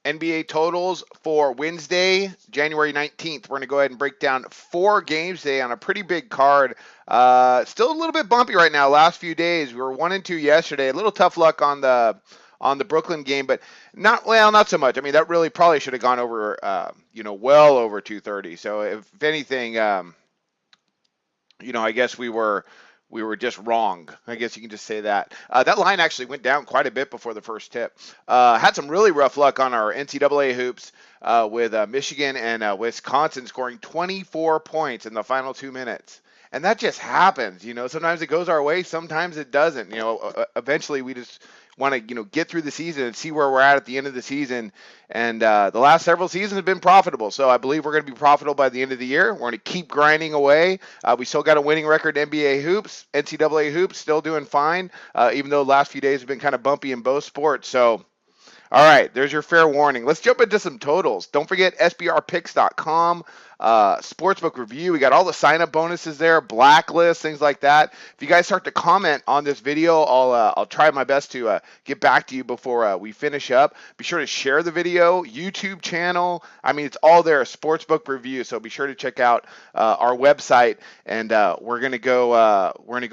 NBA totals for Wednesday, January 19th. We're going to go ahead and break down 4 games today on a pretty big card. Still a little bit bumpy right now. Last few days, we were 1-2 yesterday. A little tough luck on the Brooklyn game, but not so much. I mean, that really probably should have gone over, well over 230. So if anything, I guess we were just wrong. I guess you can just say that. That line actually went down quite a bit before the first tip. Had some really rough luck on our NCAA hoops with Michigan and Wisconsin scoring 24 points in the final 2 minutes. And that just happens, Sometimes it goes our way, sometimes it doesn't. Eventually we just want to, get through the season and see where we're at the end of the season. And the last several seasons have been profitable, so I believe we're going to be profitable by the end of the year. We're going to keep grinding away. We still got a winning record in NBA hoops, NCAA hoops, still doing fine, even though the last few days have been kind of bumpy in both sports. So all right, there's your fair warning. Let's jump into some totals. Don't forget SBRpicks.com, sportsbook review. We got all the sign-up bonuses there, blacklist, things like that. If you guys start to comment on this video, I'll try my best to get back to you before we finish up. Be sure to share the video, YouTube channel. I mean, it's all there, sportsbook review. So be sure to check out our website, and we're gonna go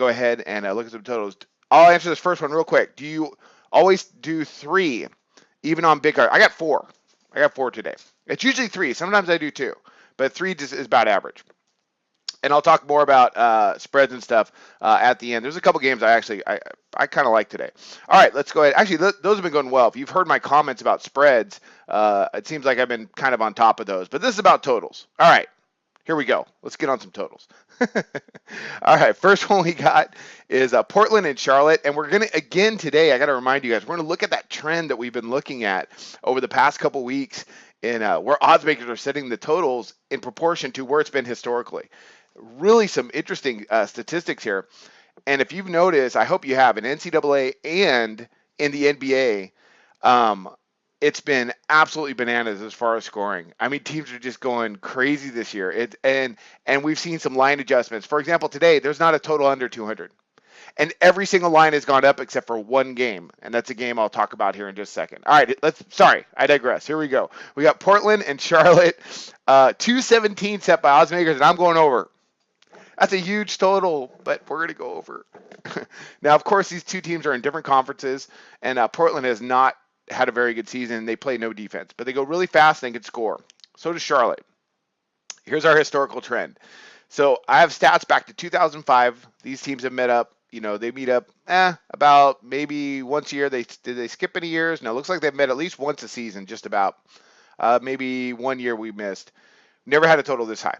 ahead and look at some totals. I'll answer this first one real quick. Do you always do 3? Even on big card? I got 4. I got 4 today. It's usually 3. Sometimes I do 2, but 3 just is about average. And I'll talk more about spreads and stuff at the end. There's a couple games I kind of like today. All right, let's go ahead. Actually, those have been going well. If you've heard my comments about spreads, it seems like I've been kind of on top of those. But this is about totals. All right. Here we go. Let's get on some totals. All right, first one we got is Portland and Charlotte. And we're going to, again today, I got to remind you guys, we're going to look at that trend that we've been looking at over the past couple weeks in where odds makers are setting the totals in proportion to where it's been historically. Really some interesting statistics here. And if you've noticed, I hope you have, in NCAA and in the NBA, it's been absolutely bananas as far as scoring. I mean, teams are just going crazy this year. And we've seen some line adjustments. For example, today there's not a total under 200, and every single line has gone up except for one game, and that's a game I'll talk about here in just a second. All right, sorry, I digress. Here we go. We got Portland and Charlotte, 217 set by odds makers, and I'm going over. That's a huge total, but we're going to go over. Now, of course, these two teams are in different conferences, and Portland has not had a very good season. They play no defense, but they go really fast and they can score. So does Charlotte. Here's our historical trend. So I have stats back to 2005. These teams have met up. They meet up about maybe once a year. Did they skip any years? No, it looks like they've met at least once a season, just about. Maybe one year we missed. Never had a total this high.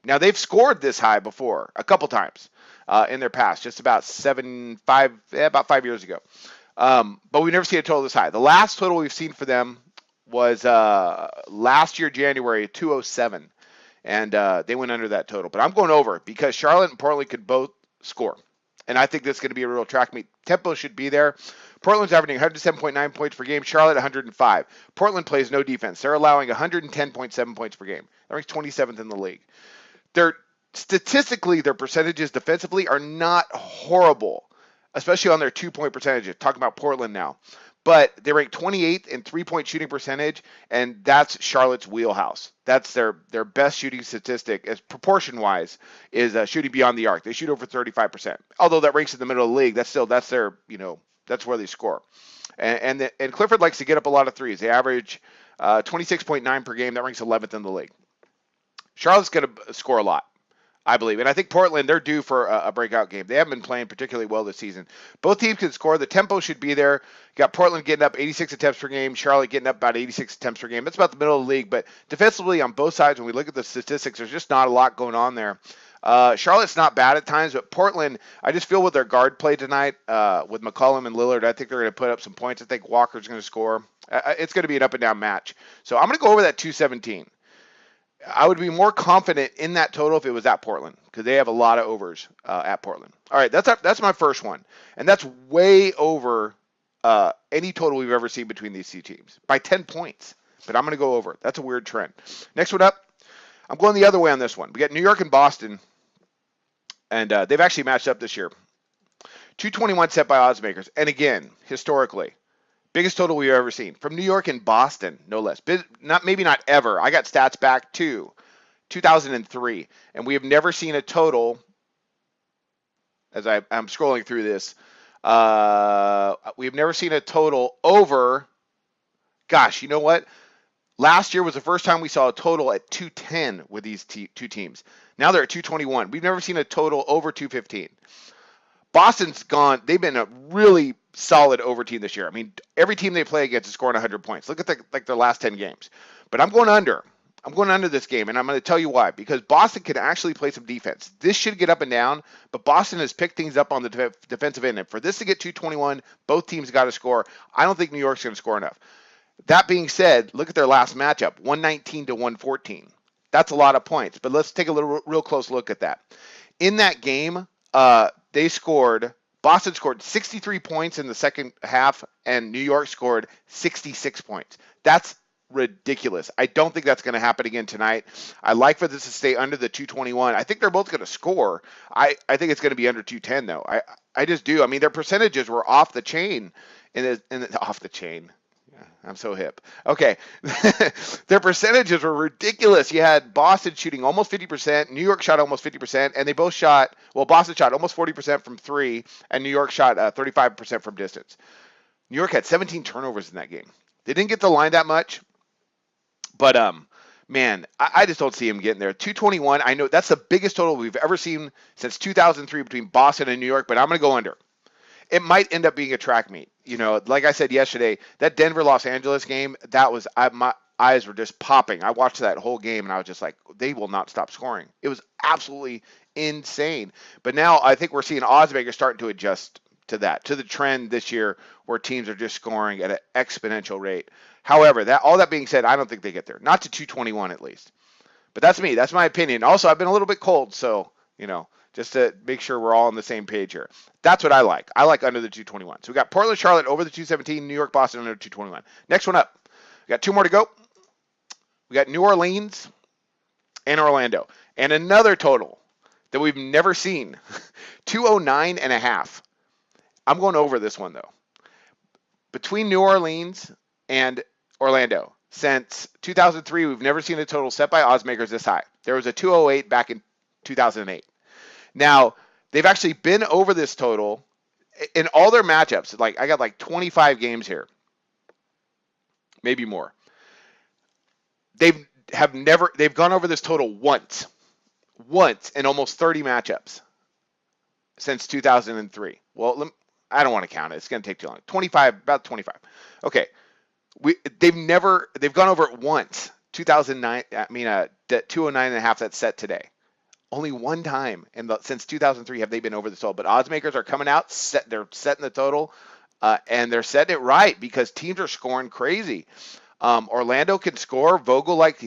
Now, they've scored this high before a couple times in their past, just about 5 years ago. But we've never seen a total this high. The last total we've seen for them was last year, January, 207. And they went under that total. But I'm going over because Charlotte and Portland could both score. And I think this is going to be a real track meet. Tempo should be there. Portland's averaging 107.9 points per game. Charlotte, 105. Portland plays no defense. They're allowing 110.7 points per game. They're ranked 27th in the league. Statistically, their percentages defensively are not horrible, especially on their 2-point percentages. Talking about Portland now. But they rank 28th in 3-point shooting percentage, and that's Charlotte's wheelhouse. That's their best shooting statistic, as proportion-wise, is shooting beyond the arc. They shoot over 35%. Although that ranks in the middle of the league, that's their, that's where they score. And Clifford likes to get up a lot of threes. They average 26.9 per game. That ranks 11th in the league. Charlotte's going to score a lot, I believe. And I think Portland, they're due for a breakout game. They haven't been playing particularly well this season. Both teams can score. The tempo should be there. You got Portland getting up 86 attempts per game. Charlotte getting up about 86 attempts per game. That's about the middle of the league. But defensively on both sides, when we look at the statistics, there's just not a lot going on there. Charlotte's not bad at times, but Portland, I just feel with their guard play tonight, with McCollum and Lillard, I think they're going to put up some points. I think Walker's going to score. It's going to be an up-and-down match. So I'm going to go over that 217. I would be more confident in that total if it was at Portland, because they have a lot of overs at Portland. All right, that's my first one, and that's way over any total we've ever seen between these two teams by 10 points. But I'm going to go over it. That's a weird trend. Next one up, I'm going the other way on this one. We got New York and Boston, and they've actually matched up this year. 221 set by odds makers, and again, historically, Biggest total we've ever seen from New York and Boston, no less. Not ever. I got stats back to 2003, and we have never seen a total. As I'm scrolling through this, we've never seen a total over. Gosh, you know what? Last year was the first time we saw a total at 210 with these two teams. Now they're at 221. We've never seen a total over 215. Boston's gone. They've been a really solid over team this year. I mean, every team they play against is scoring 100 points. Look at their last 10 games. But I'm going under. I'm going under this game, and I'm going to tell you why. Because Boston can actually play some defense. This should get up and down, but Boston has picked things up on the defensive end. And for this to get 221, both teams got to score. I don't think New York's going to score enough. That being said, look at their last matchup, 119 to 114. That's a lot of points, but let's take a real close look at that. In that game, Boston scored 63 points in the second half, and New York scored 66 points. That's ridiculous. I don't think that's going to happen again tonight. I like for this to stay under the 221. I think they're both going to score. I think it's going to be under 210, though. I just do. I mean, their percentages were off the chain. Off the chain. I'm so hip. Okay. Their percentages were ridiculous. You had Boston shooting almost 50%, New York shot almost 50%, and they both shot, Boston shot almost 40% from three, and New York shot 35% from distance. New York had 17 turnovers in that game. They didn't get the line that much, but man, I just don't see him getting there. 221, I know that's the biggest total we've ever seen since 2003 between Boston and New York, but I'm going to go under. It might end up being a track meet. You know, like I said yesterday, that Denver-Los Angeles game, my eyes were just popping. I watched that whole game, and I was just like, they will not stop scoring. It was absolutely insane. But now I think we're seeing odds makers starting to adjust to that, to the trend this year where teams are just scoring at an exponential rate. However, all that being said, I don't think they get there. Not to 221 at least. But that's me. That's my opinion. Also, I've been a little bit cold, so, you know, just to make sure we're all on the same page here. That's what I like. I like under the 221. So we got Portland, Charlotte over the 217, New York, Boston under 221. Next one up. We got two more to go. We got New Orleans and Orlando. And another total that we've never seen, 209.5. I'm going over this one, though. Between New Orleans and Orlando, since 2003, we've never seen a total set by odds makers this high. There was a 208 back in 2008. Now, they've actually been over this total in all their matchups. Like, I got like 25 games here, maybe more. They've gone over this total once in almost 30 matchups since 2003. Well, I don't want to count it. It's going to take too long. About 25. Okay. They've gone over it once. 2009, 209.5 that's set today. Only one time since 2003 have they been over the total. But odds makers are coming out, they're setting the total, and they're setting it right because teams are scoring crazy. Orlando can score. Vogel, like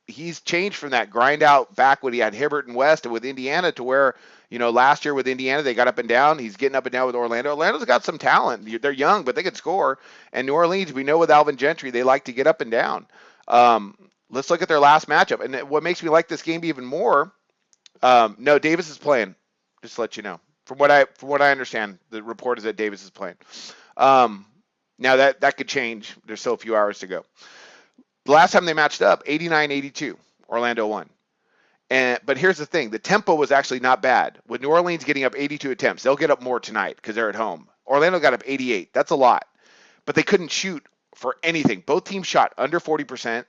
he's changed from that grind out back when he had Hibbert and West with Indiana to where, you know, last year with Indiana they got up and down. He's getting up and down with Orlando. Orlando's got some talent. They're young, but they can score. And New Orleans, we know with Alvin Gentry, they like to get up and down. Let's look at their last matchup. And what makes me like this game even more. No, Davis is playing. Just to let you know. From what I understand, the report is that Davis is playing. Now that could change. There's still a few hours to go. The last time they matched up, 89-82, Orlando won. But here's the thing: the tempo was actually not bad. With New Orleans getting up 82 attempts, they'll get up more tonight because they're at home. Orlando got up 88. That's a lot, but they couldn't shoot for anything. Both teams shot under 40%.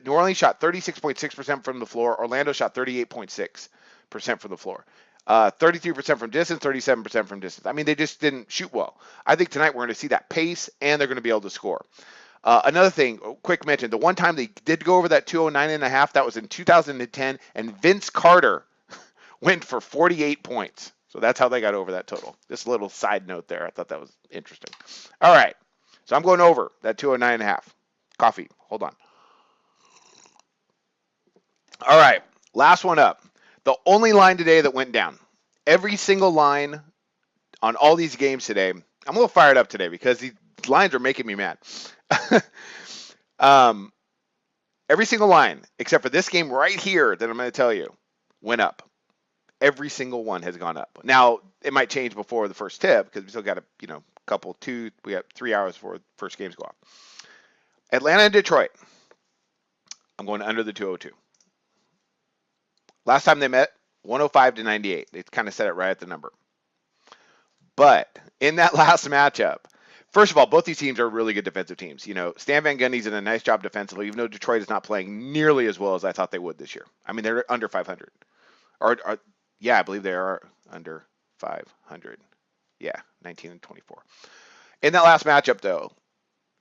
New Orleans shot 36.6% from the floor. Orlando shot 38.6% from the floor. 33% from distance, 37% from distance. I mean, they just didn't shoot well. I think tonight we're going to see that pace, and they're going to be able to score. Another thing, quick mention, the one time they did go over that 209.5, that was in 2010, and Vince Carter went for 48 points. So that's how they got over that total. Just a little side note there. I thought that was interesting. All right. So I'm going over that 209.5. Coffee. Hold on. All right. Last one up. The only line today that went down. Every single line on all these games today. I'm a little fired up today because these lines are making me mad. Every single line, except for this game right here that I'm going to tell you, went up. Every single one has gone up. Now, it might change before the first tip because we still got we got 3 hours before the first games go off. Atlanta and Detroit. I'm going under the 202. Last time they met, 105 to 98. They kind of set it right at the number. But in that last matchup, first of all, both these teams are really good defensive teams. Stan Van Gundy's done a nice job defensively, even though Detroit is not playing nearly as well as I thought they would this year. I mean, they're under 500. Yeah, I believe they are under 500. Yeah, 19 and 24. In that last matchup, though,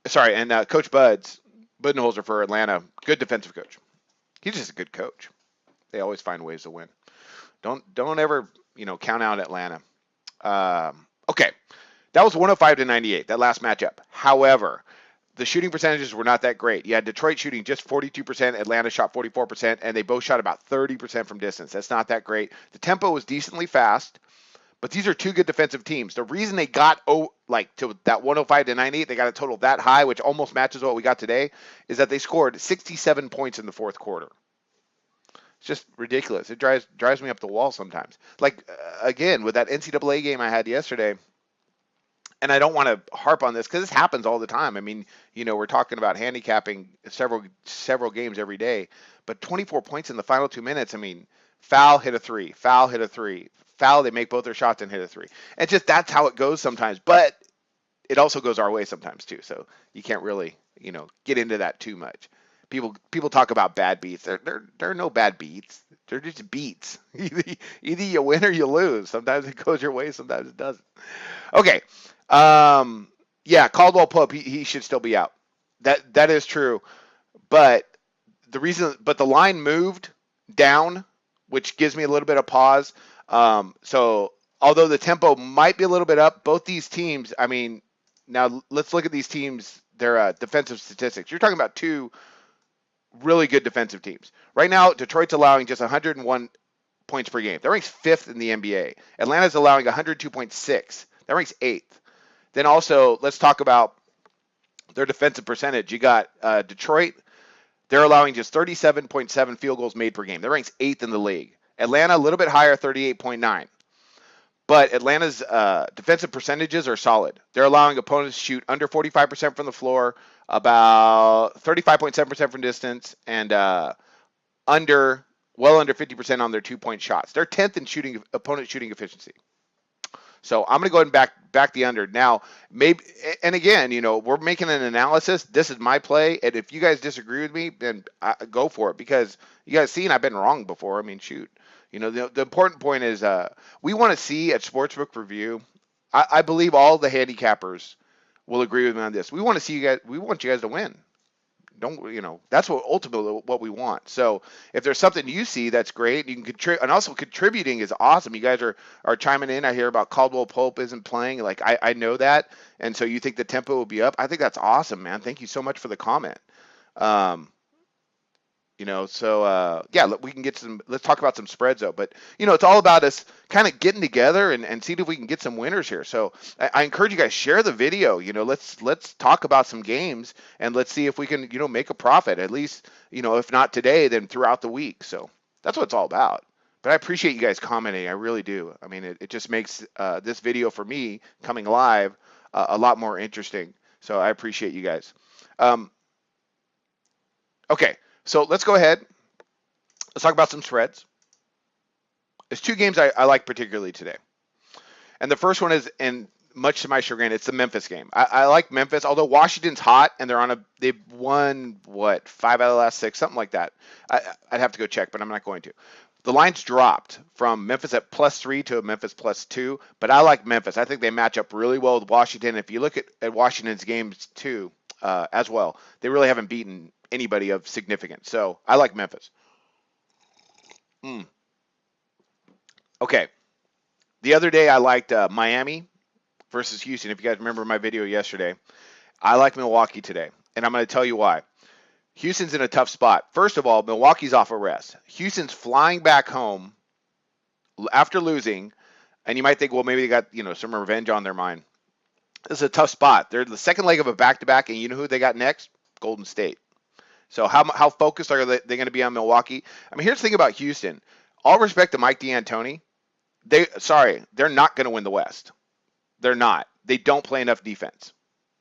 and Coach Budenholzer for Atlanta, good defensive coach. He's just a good coach. They always find ways to win. Don't ever count out Atlanta. Okay, that was 105 to 98. That last matchup. However, the shooting percentages were not that great. You had Detroit shooting just 42%, Atlanta shot 44%, and they both shot about 30% from distance. That's not that great. The tempo was decently fast, but these are two good defensive teams. The reason they got to that 105 to 98, they got a total that high, which almost matches what we got today, is that they scored 67 points in the fourth quarter. It's just ridiculous. It drives me up the wall sometimes. Again, with that NCAA game I had yesterday, and I don't want to harp on this because this happens all the time. I mean, we're talking about handicapping several games every day, but 24 points in the final 2 minutes. I mean, foul, hit a three, foul, hit a three, foul, they make both their shots and hit a three. And just that's how it goes sometimes. But it also goes our way sometimes too. So you can't really, get into that too much. People talk about bad beats. There are no bad beats. They're just beats. Either you win or you lose. Sometimes it goes your way, sometimes it doesn't. Okay. Caldwell Pope, he should still be out. That is true. But the line moved down, which gives me a little bit of pause. So although the tempo might be a little bit up, both these teams, I mean, now let's look at these teams, their defensive statistics. You're talking about two really good defensive teams. Right now, Detroit's allowing just 101 points per game. That ranks 5th in the NBA. Atlanta's allowing 102.6. That ranks 8th. Then also, let's talk about their defensive percentage. You got Detroit. They're allowing just 37.7 field goals made per game. That ranks 8th in the league. Atlanta, a little bit higher, 38.9. But Atlanta's defensive percentages are solid. They're allowing opponents to shoot under 45% from the floor, about 35.7% from distance, and well under 50% on their 2-point shots. They're 10th in opponent shooting efficiency. So I'm going to go ahead and back the under. Now, maybe, and again, we're making an analysis. This is my play, and if you guys disagree with me, then go for it, because you guys seen I've been wrong before. I mean, shoot. The important point is we want to see at Sportsbook Review. I believe all the handicappers will agree with me on this. We want to see you guys. We want you guys to win. That's what ultimately what we want. So if there's something you see, that's great. You can contribute, and also contributing is awesome. You guys are chiming in. I hear about Caldwell Pope isn't playing. I know that, and so you think the tempo will be up. I think that's awesome, man. Thank you so much for the comment. We can get let's talk about some spreads though, but it's all about us kind of getting together and see if we can get some winners here. So I encourage you guys, share the video, let's talk about some games and let's see if we can, make a profit, at least, if not today, then throughout the week. So that's what it's all about. But I appreciate you guys commenting. I really do. I mean, it just makes this video for me coming live a lot more interesting. So I appreciate you guys. Okay. So let's go ahead. Let's talk about some spreads. There's two games I like particularly today. And the first one is, and much to my chagrin, it's the Memphis game. I like Memphis, although Washington's hot and they've won, 5 out of the last 6, something like that. I'd have to go check, but I'm not going to. The line's dropped from Memphis at +3 to Memphis +2, but I like Memphis. I think they match up really well with Washington. If you look at Washington's games too, as well, they really haven't beaten anybody of significance. So I like Memphis. Okay. The other day I liked Miami versus Houston. If you guys remember my video yesterday, I like Milwaukee today, and I'm going to tell you why. Houston's in a tough spot. First of all, Milwaukee's off a rest. Houston's flying back home after losing, and you might think, well, maybe they got some revenge on their mind. This is a tough spot. They're the second leg of a back-to-back, and you know who they got next? Golden State. So how focused are they going to be on Milwaukee? I mean, here's the thing about Houston. All respect to Mike D'Antoni, they're not going to win the West. They're not. They don't play enough defense.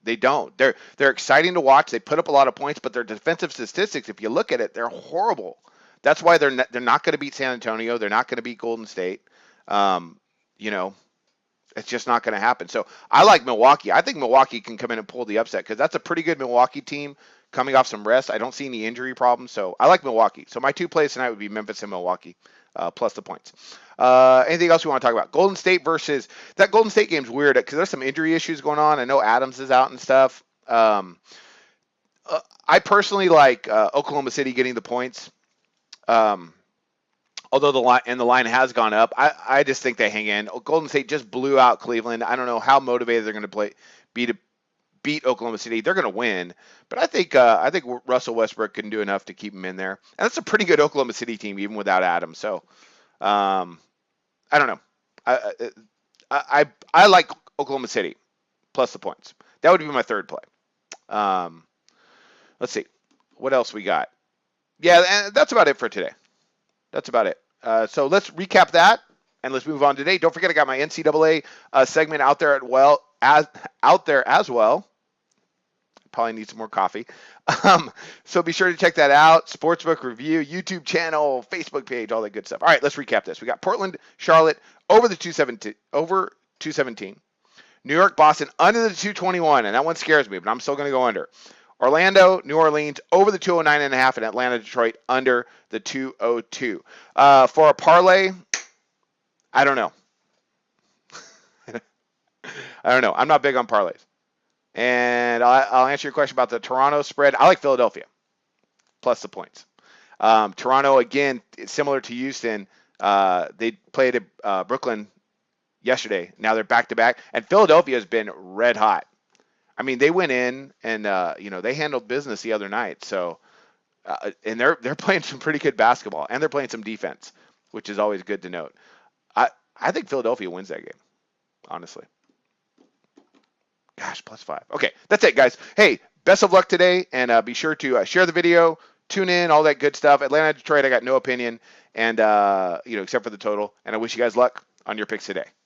They don't. They're exciting to watch. They put up a lot of points, but their defensive statistics, if you look at it, they're horrible. That's why they're not going to beat San Antonio. They're not going to beat Golden State. Um, you know, it's just not going to happen. So I like Milwaukee. I think Milwaukee can come in and pull the upset because that's a pretty good Milwaukee team coming off some rest. I don't see any injury problems, so I like Milwaukee. So my two plays tonight would be Memphis and Milwaukee, plus the points. Anything else we want to talk about? Golden State versus that Golden State game's weird because there's some injury issues going on. I know Adams is out and stuff. I personally like Oklahoma City getting the points. Um, Although the line has gone up, I just think they hang in. Golden State just blew out Cleveland. I don't know how motivated they're going to be to beat Oklahoma City. They're going to win, but I think Russell Westbrook can do enough to keep them in there. And that's a pretty good Oklahoma City team even without Adams. So I don't know. I like Oklahoma City plus the points. That would be my third play. Let's see what else we got. Yeah, and that's about it for today. That's about it. So let's recap that and let's move on today. Don't forget, I got my NCAA segment out there as well. Probably need some more coffee. So be sure to check that out. Sportsbook review, YouTube channel, Facebook page, all that good stuff. All right, let's recap this. We got Portland, Charlotte over the 217. New York, Boston under the 221, and that one scares me, but I'm still going to go under. Orlando, New Orleans over the 209.5, and Atlanta, Detroit under the 202. For a parlay, I don't know. I don't know. I'm not big on parlays. And I'll answer your question about the Toronto spread. I like Philadelphia plus the points. Toronto, again, similar to Houston, they played at Brooklyn yesterday. Now they're back-to-back, and Philadelphia has been red hot. I mean, they went in and they handled business the other night. So, and they're playing some pretty good basketball, and they're playing some defense, which is always good to note. I think Philadelphia wins that game, honestly. Gosh, +5. Okay, that's it, guys. Hey, best of luck today, and be sure to share the video, tune in, all that good stuff. Atlanta, Detroit, I got no opinion, and except for the total. And I wish you guys luck on your picks today.